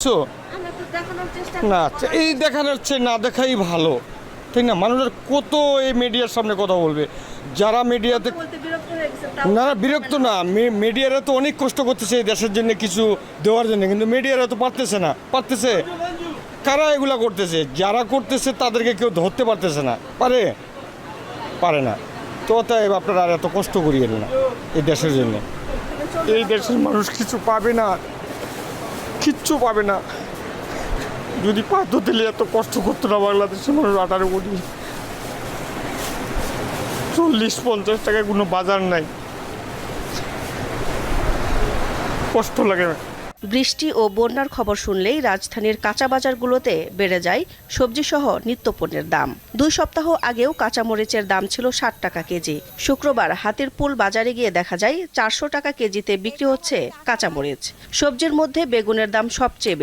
তো না এই দেখানোর চেয়ে না দেখাই ভালো, ঠিক না? মানুষের কত এই মিডিয়ার সামনে কথা বলবে, যারা মিডিয়াতে না বিরক্ত না, মিডিয়ারা তো অনেক কষ্ট করতেছে এই দেশের জন্য কিছু দেওয়ার জন্য, কিন্তু মিডিয়ারা তো পারতেছে কারা এগুলা করতেছে, যারা করতেছে তাদেরকে কেউ ধরতে পারতেছে না, পারে না। তো তাই আপনারা আর এত কষ্ট করিয়েন না এই দেশের জন্য। এই দেশের মানুষ কিছু পাবে না, কিচ্ছু পাবে না। যদি পারতো দিলে এত কষ্ট করতো না বাংলাদেশের মানুষ। 18 কোটি 40-50 টাকায় কোনো বাজার নাই, কষ্ট লাগে। বৃষ্টি ও বন্যার খবর শুনলেই রাজধানীর কাঁচা বাজারগুলোতে বেড়ে যায় সবজিসহ নিত্যপণ্যের দাম। 2 সপ্তাহ আগেও কাঁচামরিচের দাম ছিল 60 টাকা কেজি। শুক্রবার হাতিরপুল বাজারে গিয়ে দেখা যায় 400 টাকা কেজিতে বিক্রি হচ্ছে কাঁচামরিচ। সবজির মধ্যে বেগুনের দাম সবচেয়ে